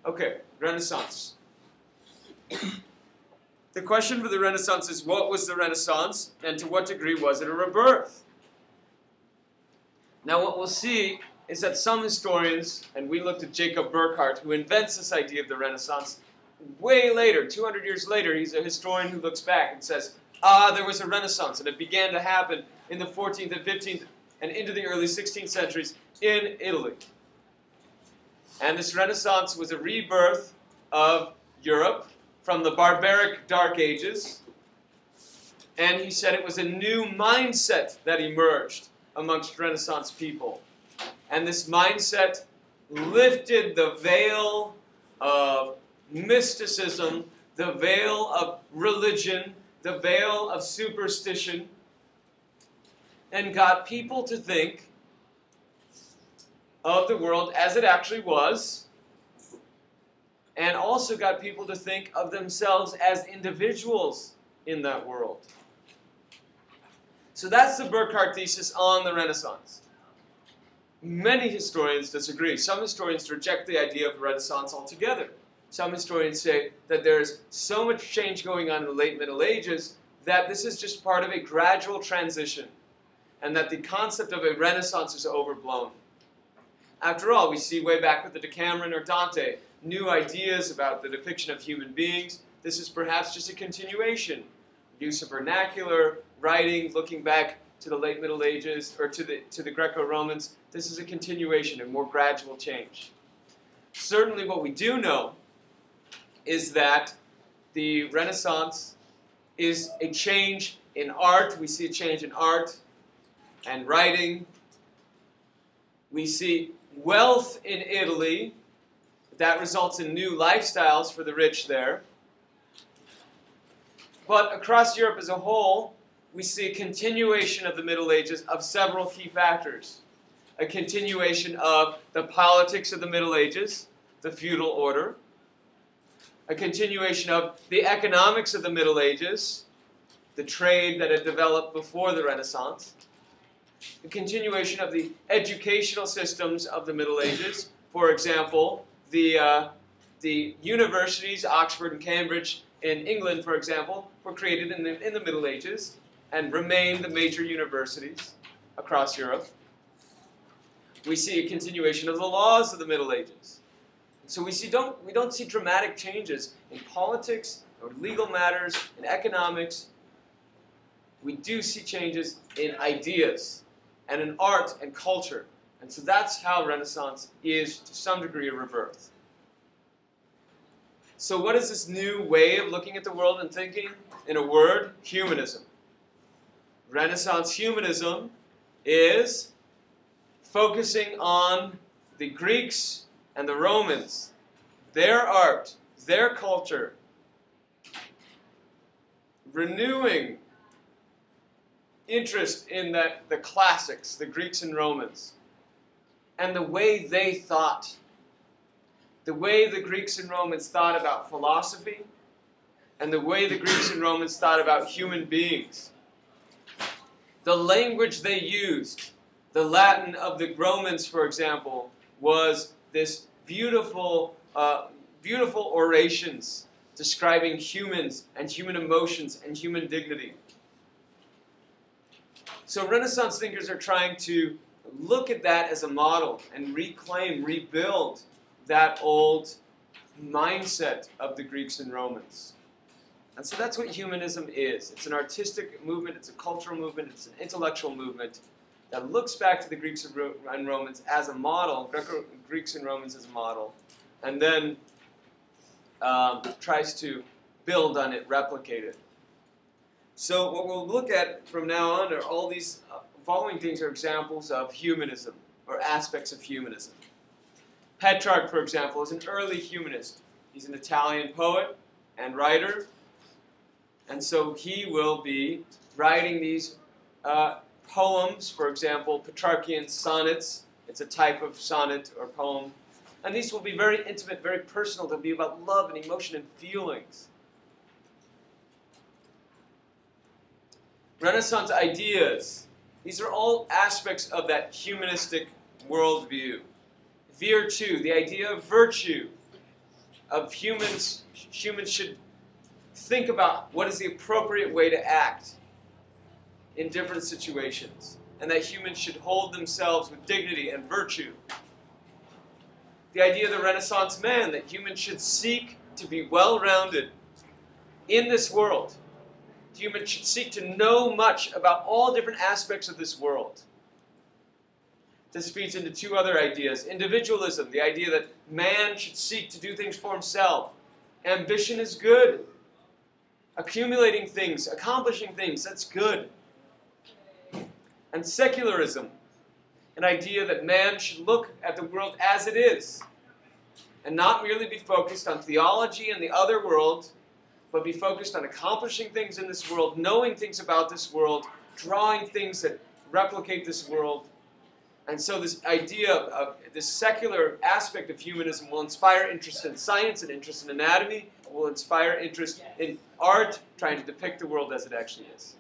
Okay, Renaissance. The question for the Renaissance is, what was the Renaissance, and to what degree was it a rebirth? Now what we'll see is that some historians, and we looked at Jacob Burckhardt, who invents this idea of the Renaissance, way later, 200 years later, he's a historian who looks back and says, there was a Renaissance, and it began to happen in the 14th and 15th and into the early 16th centuries in Italy. And this Renaissance was a rebirth of Europe from the barbaric Dark Ages, and he said it was a new mindset that emerged amongst Renaissance people. And this mindset lifted the veil of mysticism, the veil of religion, the veil of superstition, and got people to think of the world as it actually was, and also got people to think of themselves as individuals in that world. So that's the Burckhardt thesis on the Renaissance. Many historians disagree. Some historians reject the idea of Renaissance altogether. Some historians say that there's so much change going on in the late Middle Ages that this is just part of a gradual transition, and that the concept of a Renaissance is overblown. After all, we see way back with the Decameron or Dante, new ideas about the depiction of human beings. This is perhaps just a continuation. Use of vernacular, writing, looking back to the late Middle Ages, or to the Greco-Romans. This is a continuation, a more gradual change. Certainly what we do know is that the Renaissance is a change in art. We see a change in art and writing. We see wealth in Italy. That results in new lifestyles for the rich there. But across Europe as a whole, we see a continuation of the Middle Ages of several key factors. A continuation of the politics of the Middle Ages, the feudal order. A continuation of the economics of the Middle Ages, the trade that had developed before the Renaissance. A continuation of the educational systems of the Middle Ages. For example, the universities, Oxford and Cambridge in England, for example, were created in the Middle Ages and remain the major universities across Europe. We see a continuation of the laws of the Middle Ages. So we don't see dramatic changes in politics or legal matters, in economics. We do see changes in ideas and in art and culture. And so that's how Renaissance is, to some degree, a rebirth. So what is this new way of looking at the world and thinking? In a word, humanism. Renaissance humanism is focusing on the Greeks and the Romans, their art, their culture, renewing interest in the classics, the Greeks and Romans, and the way they thought. The way the Greeks and Romans thought about philosophy, and the way the Greeks and Romans thought about human beings. The language they used, the Latin of the Romans, for example, was this beautiful, beautiful orations describing humans and human emotions and human dignity. So Renaissance thinkers are trying to look at that as a model and reclaim, rebuild that old mindset of the Greeks and Romans. And so that's what humanism is. It's an artistic movement, it's a cultural movement, it's an intellectual movement that looks back to the Greeks and Romans as a model, Greeks and Romans as a model, and then tries to build on it, replicate it. So what we'll look at from now on are all these following things are examples of humanism, or aspects of humanism. Petrarch, for example, is an early humanist. He's an Italian poet and writer, and so he will be writing these poems, for example, Petrarchian sonnets. It's a type of sonnet or poem. And these will be very intimate, very personal. They'll be about love and emotion and feelings. Renaissance ideas. These are all aspects of that humanistic worldview. Virtue, the idea of virtue. of humans should think about what is the appropriate way to act in different situations, and that humans should hold themselves with dignity and virtue. The idea of the Renaissance man, that humans should seek to be well-rounded in this world. Humans should seek to know much about all different aspects of this world. This feeds into two other ideas. Individualism, the idea that man should seek to do things for himself. Ambition is good. Accumulating things, accomplishing things, that's good. And secularism, an idea that man should look at the world as it is, and not merely be focused on theology and the other world, but be focused on accomplishing things in this world, knowing things about this world, drawing things that replicate this world. And so this idea of this secular aspect of humanism will inspire interest in science and interest in anatomy, will inspire interest in art, trying to depict the world as it actually is.